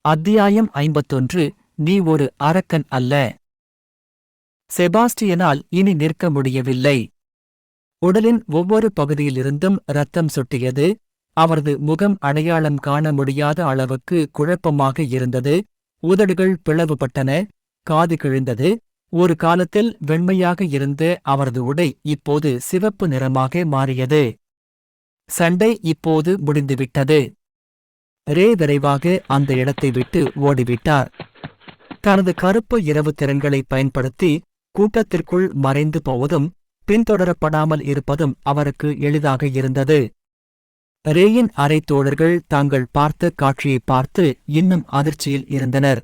அத்தியாயம் 51 நீ ஒரு அரக்கன் அல்ல. செபாஸ்டியனால் இனி நிற்க முடியவில்லை. உடலின் ஒவ்வொரு பகுதியிலிருந்தும் இரத்தம் சொட்டியது. அவரது முகம் அடையாளம் காண முடியாத அளவுக்கு குழப்பமாக இருந்தது. உதடுகள் பிளவுபட்டன, காது கிழிந்தது. ஒரு காலத்தில் வெண்மையாக இருந்த அவரது உடை இப்போது சிவப்பு நிறமாக மாறியது. சண்டை இப்போது முடிந்துவிட்டது. ரே விரைவாக அந்த இடத்தை விட்டு ஓடிவிட்டார். தனது கருப்பு இரவு திறன்களை பயன்படுத்தி கூட்டத்திற்குள் மறைந்து போவதும் பின்தொடரப்படாமல் இருப்பதும் அவருக்கு எளிதாக இருந்தது. ரேயின் அரை தோழர்கள் தாங்கள் பார்த்த காட்சியை பார்த்து இன்னும் அதிர்ச்சியில் இருந்தனர்.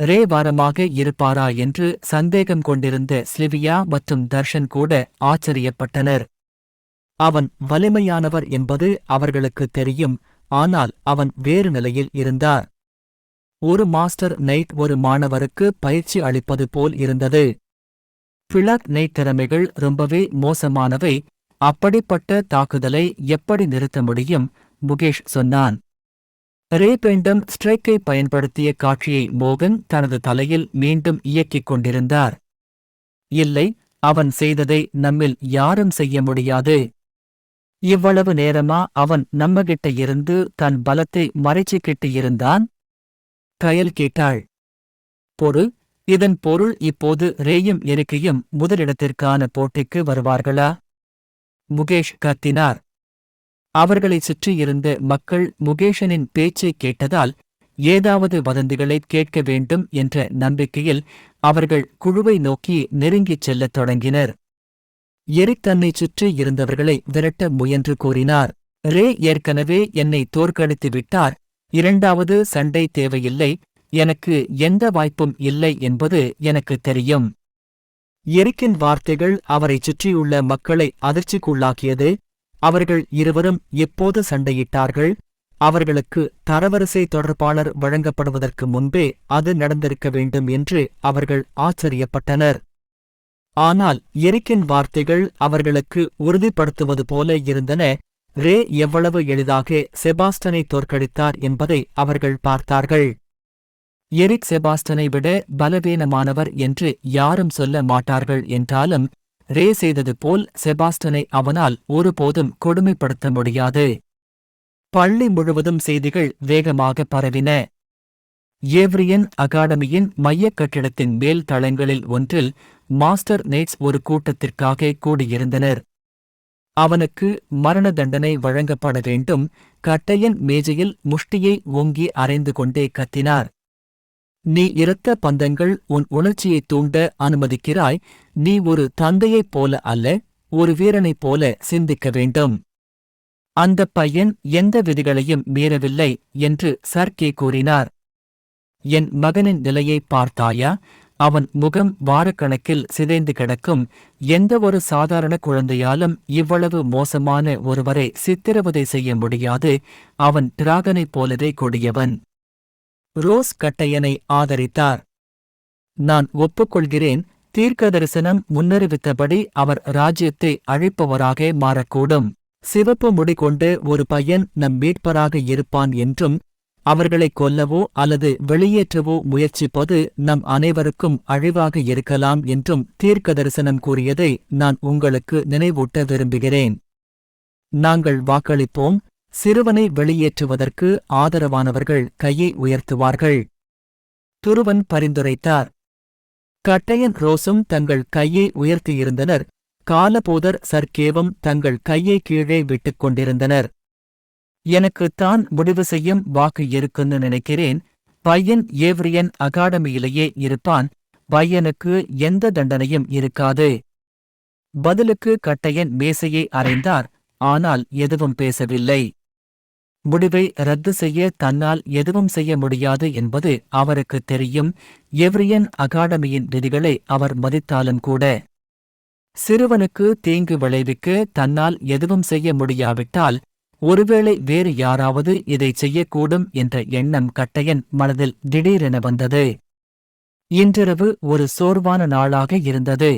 ரே வாரமாக இருப்பாரா என்று சந்தேகம் கொண்டிருந்த ஸ்லிவியா மற்றும் தர்ஷன் கூட ஆச்சரியப்பட்டனர். அவன் வலிமையானவர் என்பது அவர்களுக்கு தெரியும், ஆனால் அவன் வேறு நிலையில் இருந்தார். ஒரு மாஸ்டர் நைட் ஒரு மாணவருக்கு பயிற்சி அளிப்பது போல் இருந்தது. பிளாக் நைட் திறமைகள் ரொம்பவே மோசமானவை. அப்படிப்பட்ட தாக்குதலை எப்படி நிறுத்த முடியும்? முகேஷ் சொன்னான். ரே பெண்டம் ஸ்ட்ரைக்கை பயன்படுத்திய காட்சியை மோகன் தனது தலையில் மீண்டும் இயக்கிக் கொண்டிருந்தார். இல்லை, அவன் செய்ததை நம்மில் யாரும் செய்ய முடியாது. இவ்வளவு நேரமா அவன் நம்மகிட்ட இருந்து தன் பலத்தை மறைச்சிக்கிட்டு இருந்தான்? கயல் கேட்டாள். இதன் பொருள் இப்போது ரேயும் எரிக்கையும் முதலிடத்திற்கான போட்டிக்கு வருவார்களா? முகேஷ் கத்தினார். அவர்களைச் சுற்றியிருந்த மக்கள் முகேஷனின் பேச்சைக் கேட்டதால் ஏதாவது வதந்திகளைக் கேட்க வேண்டும் என்ற நம்பிக்கையில் அவர்கள் குழுவை நோக்கி நெருங்கிச் செல்லத் தொடங்கினர். எரிக் தன்னைச் சுற்றி இருந்தவர்களை விரட்ட முயன்று கூறினார். ரே ஏற்கனவே என்னை தோற்கடித்து விட்டார். இரண்டாவது சண்டை தேவையில்லை. எனக்கு எந்த வாய்ப்பும் இல்லை என்பது எனக்கு தெரியும். எரிக்கின் வார்த்தைகள் அவரைச் சுற்றியுள்ள மக்களை அதிர்ச்சிக்குள்ளாக்கியது. அவர்கள் இருவரும் எப்போது சண்டையிட்டார்கள்? அவர்களுக்கு தரவரிசை தொடர்பாளர் வழங்கப்படுவதற்கு முன்பே அது நடந்திருக்க வேண்டும் என்று அவர்கள் ஆச்சரியப்பட்டனர். ஆனால் எரிக்கின் வார்த்தைகள் அவர்களுக்கு உறுதிப்படுத்துவது போல இருந்தன. ரே எவ்வளவு எளிதாக செபாஸ்டனை தோற்கடித்தார் என்பதை அவர்கள் பார்த்தார்கள். எரிக் செபாஸ்டனை விட பலவீனமானவர் என்று யாரும் சொல்ல மாட்டார்கள் என்றாலும் ரே செய்தது போல் செபாஸ்டனை அவனால் ஒருபோதும் கொடுமைப்படுத்த முடியாது. பள்ளி முழுவதும் செய்திகள் வேகமாக பரவின. ஏவ்ரியன் அகாடமியின் மையக் கட்டிடத்தின் மேல் தளங்களில் ஒன்றில் மாஸ்டர் நைட்ஸ் ஒரு கூட்டத்திற்காக கூடியிருந்தனர். அவனுக்கு மரண தண்டனை வழங்கப்பட வேண்டும். கட்டையன் மேஜையில் முஷ்டியை ஓங்கி அறைந்து கொண்டே கத்தினார். நீ இரத்த பந்தங்கள் உன் உணர்ச்சியைத் தூண்ட அனுமதிக்கிறாய். நீ ஒரு தந்தையைப் போல அல்ல, ஒரு வீரனைப் போல சிந்திக்க வேண்டும். அந்தப் பையன் எந்த விதிகளையும் மீறவில்லை என்று சர்கே கூறினார். என் மகனின் நிலையை பார்த்தாயா? அவன் முகம் வாரக்கணக்கில் சிதைந்து கிடக்கும். எந்த ஒரு சாதாரண குழந்தையாலும் இவ்வளவு மோசமான ஒருவரை சித்திரவதை செய்ய முடியாது. அவன் டிராகனைப் போலவே கொடியவன். ரோஸ் கட்டையனை ஆதரித்தார். நான் ஒப்புக்கொள்கிறேன். தீர்க்கதரிசனம் முன்னறிவித்தபடி அவர் ராஜ்யத்தை அழிப்பவராக மாறக்கூடும். சிவப்பு முடி கொண்ட ஒரு பையன் நம் மீட்பராக இருப்பான் என்றும் அவர்களைக் கொல்லவோ அல்லது வெளியேற்றவோ முயற்சிப்பது நம் அனைவருக்கும் அழிவாக இருக்கலாம் என்றும் தீர்க்கதரிசனம் கூறியதை நான் உங்களுக்கு நினைவூட்ட விரும்புகிறேன். நாங்கள் வாக்களிப்போம். சிறுவனை வெளியேற்றுவதற்கு ஆதரவானவர்கள் கையை உயர்த்துவார்கள். துருவன் பரிந்துரைத்தார். கட்டையன் ரோஸும் தங்கள் கையை உயர்த்தியிருந்தனர். காலபோதர் சர்கேவும் தங்கள் கையை கீழே விட்டுக் கொண்டிருந்தனர். எனக்குத்தான் முடிவு செய்யும் வாக்கு இருக்குன்னு நினைக்கிறேன். பையன் ஏவ்ரியன் அகாடமியிலேயே இருப்பான். பையனுக்கு எந்த தண்டனையும் இருக்காது. பதிலுக்கு கட்டையன் மேசையை அறைந்தார், ஆனால் எதுவும் பேசவில்லை. முடிவை ரத்து செய்ய தன்னால் எதுவும் செய்ய முடியாது என்பது அவருக்கு தெரியும். எவ்ரியன் அகாடமியின் விதிகளை அவர் மதித்தாலும் கூட சிறுவனுக்கு தீங்கு விளைவிக்க தன்னால் எதுவும் செய்ய முடியாவிட்டால் ஒருவேளை வேறு யாராவது இதை செய்யக்கூடும் என்ற எண்ணம் கட்டையன் மனதில் திடீரென வந்தது. இன்றிரவு ஒரு சோர்வான நாளாக இருந்தது.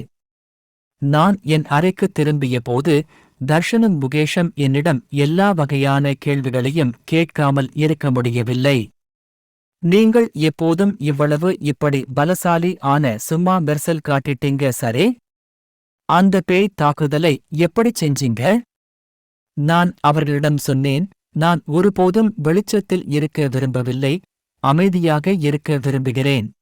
நான் என் அறைக்கு திரும்பிய போது தர்ஷனும் முகேஷும் என்னிடம் எல்லா வகையான கேள்விகளையும் கேட்காமல் இருக்க முடியவில்லை. நீங்கள் எப்போதும் இவ்வளவு இப்படி பலசாலி ஆன சும்மா மெர்சல் காட்டிட்டீங்க சரே. அந்த பேய் தாக்குதலை எப்படிச் செஞ்சீங்க? நான் அவர்களிடம் சொன்னேன், நான் ஒருபோதும் வெளிச்சத்தில் இருக்க விரும்பவில்லை, அமைதியாக இருக்க விரும்புகிறேன்.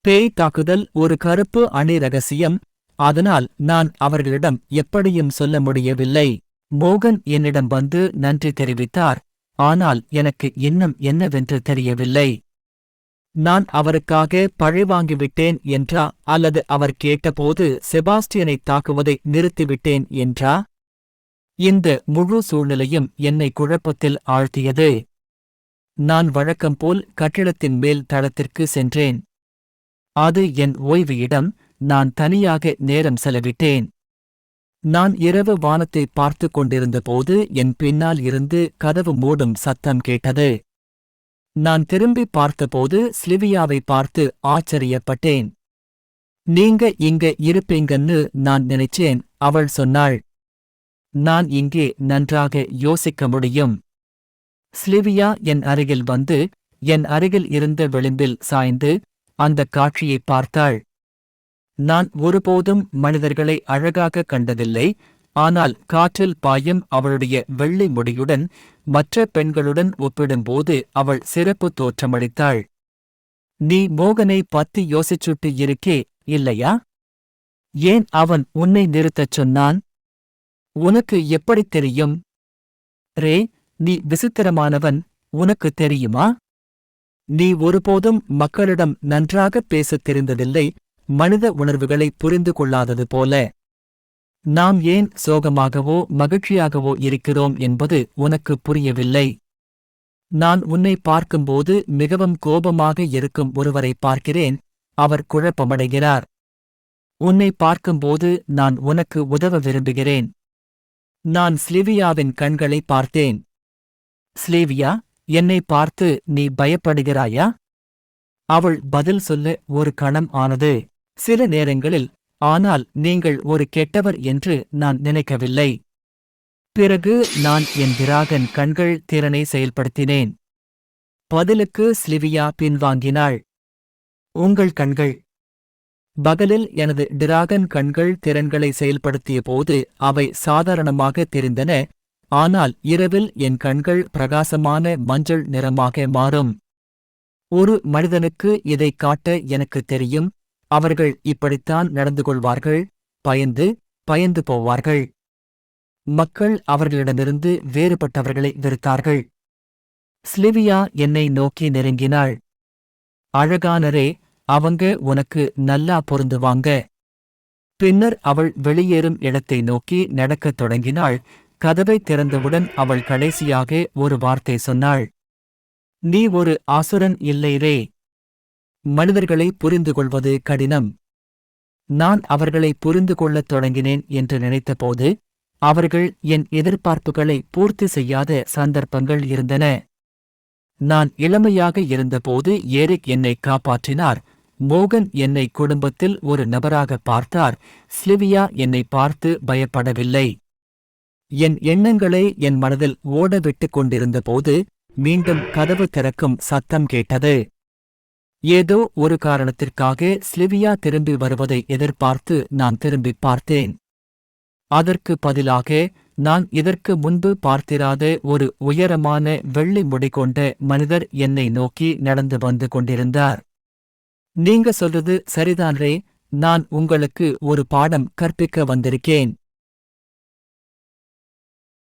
பேய் தாக்குதல் ஒரு கருப்பு அணி ரகசியம், அதனால் நான் அவர்களிடம் எப்படியும் சொல்ல முடியவில்லை. மோகன் என்னிடம் வந்து நன்றி தெரிவித்தார், ஆனால் எனக்கு இன்னும் என்னவென்று தெரியவில்லை. நான் அவருக்காக பழிவாங்கிவிட்டேன் என்றா அல்லது அவர் கேட்டபோது செபாஸ்டியனை தாக்குவதை நிறுத்திவிட்டேன் என்றா? இந்த முழு சூழ்நிலையும் என்னை குழப்பத்தில் ஆழ்த்தியது. நான் வழக்கம்போல் கட்டிடத்தின் மேல் தளத்திற்கு சென்றேன். அது என் ஓய்வு இடம், நான் தனியாக நேரம் செலவிட்டேன். நான் இரவு வானத்தை பார்த்து கொண்டிருந்தபோது என் பின்னால் இருந்து கதவு மூடும் சத்தம் கேட்டது. நான் திரும்பி பார்த்தபோது ஸ்லிவியாவை பார்த்து ஆச்சரியப்பட்டேன். நீங்க இங்க இருப்பீங்கன்னு நான் நினைச்சேன், அவள் சொன்னாள். நான் இங்கே நன்றாக யோசிக்க முடியும். ஸ்லிவியா என் அருகில் வந்து, என் அருகில் இருந்த விளிம்பில் சாய்ந்து, அந்தக் காட்சியை பார்த்தாள். நான் ஒருபோதும் மனிதர்களை அழகாக கண்டதில்லை, ஆனால் காற்றில் பாயும் அவளுடைய வெள்ளை முடியுடன் மற்ற பெண்களுடன் ஒப்பிடும்போது அவள் சிறப்பு தோற்றமளித்தாள். நீ மோகனை பத்தி யோசிச்சுட்டு இருக்கே, இல்லையா? ஏன் அவன் உன்னை நிறுத்தச் சொன்னான்? உனக்கு எப்படித் தெரியும்? ரே, நீ விசித்திரமானவன், உனக்கு தெரியுமா? நீ ஒருபோதும் மக்களிடம் நன்றாகப் பேசத் தெரிந்ததில்லை, மனித உணர்வுகளை புரிந்து கொள்ளாதது போல. நாம் ஏன் சோகமாகவோ மகிழ்ச்சியாகவோ இருக்கிறோம் என்பது உனக்கு புரியவில்லை. நான் உன்னை பார்க்கும்போது மிகவும் கோபமாக இருக்கும் ஒருவரை பார்க்கிறேன், அவர் குழப்பமடைகிறார். உன்னை பார்க்கும்போது நான் உனக்கு உதவ விரும்புகிறேன். நான் ஸ்லிவியாவின் கண்களை பார்த்தேன். ஸ்லிவியா, என்னை பார்த்து நீ பயப்படுகிறாயா? அவள் பதில் சொல்ல ஒரு கணம் ஆனது. சில நேரங்களில், ஆனால் நீங்கள் ஒரு கெட்டவர் என்று நான் நினைக்கவில்லை. பிறகு நான் என் டிராகன் கண்கள் திறனை செயல்படுத்தினேன். பதிலுக்கு ஸ்லிவியா பின்வாங்கினாள். உங்கள் கண்கள். பகலில் எனது டிராகன் கண்கள் திறன்களை செயல்படுத்திய போது அவை சாதாரணமாக தெரிந்தன, ஆனால் இரவில் என் கண்கள் பிரகாசமான மஞ்சள் நிறமாக மாறும். ஒரு மனிதனுக்கு இதைக் காட்ட எனக்குத் தெரியும். அவர்கள் இப்படித்தான் நடந்து கொள்வார்கள், பயந்து போவார்கள். மக்கள் அவர்களிடமிருந்து வேறுபட்டவர்களை வெறுத்தார்கள். ஸ்லிவியா என்னை நோக்கி நெருங்கினாள். அழகானரே, அவங்க உனக்கு நல்லா பொருந்துவாங்க. பின்னர் அவள் வெளியேறும் இடத்தை நோக்கி நடக்கத் தொடங்கினாள். கதவை திறந்தவுடன் அவள் கடைசியாக ஒரு வார்த்தை சொன்னாள். நீ ஒரு ஆசுரன் இல்லை ரே. மனிதர்களை புரிந்து கொள்வது கடினம். நான் அவர்களை புரிந்து கொள்ளத் தொடங்கினேன் என்று நினைத்தபோது, அவர்கள் என் எதிர்பார்ப்புகளை பூர்த்தி செய்யாத சந்தர்ப்பங்கள் இருந்தன. நான் இளமையாக இருந்தபோது ஏரிக் என்னை காப்பாற்றினார். மோகன் என்னை குடும்பத்தில் ஒரு நபராக பார்த்தார். ஸ்லிவியா என்னை பார்த்து பயப்படவில்லை. என் எண்ணங்களை என் மனதில் ஓடவிட்டுக் கொண்டிருந்தபோது மீண்டும் கதவு திறக்கும் சத்தம் கேட்டது. ஏதோ ஒரு காரணத்திற்காக ஸ்லிவியா திரும்பி வருவதை எதிர்பார்த்து நான் திரும்பிப் பார்த்தேன். அதற்கு பதிலாக நான் இதற்கு முன்பு பார்த்திராத ஒரு உயரமான வெள்ளை முடி கொண்ட மனிதர் என்னை நோக்கி நடந்து வந்து கொண்டிருந்தார். நீங்க சொல்றது சரிதான் ரே, நான் உங்களுக்கு ஒரு பாடம் கற்பிக்க வந்திருக்கேன்.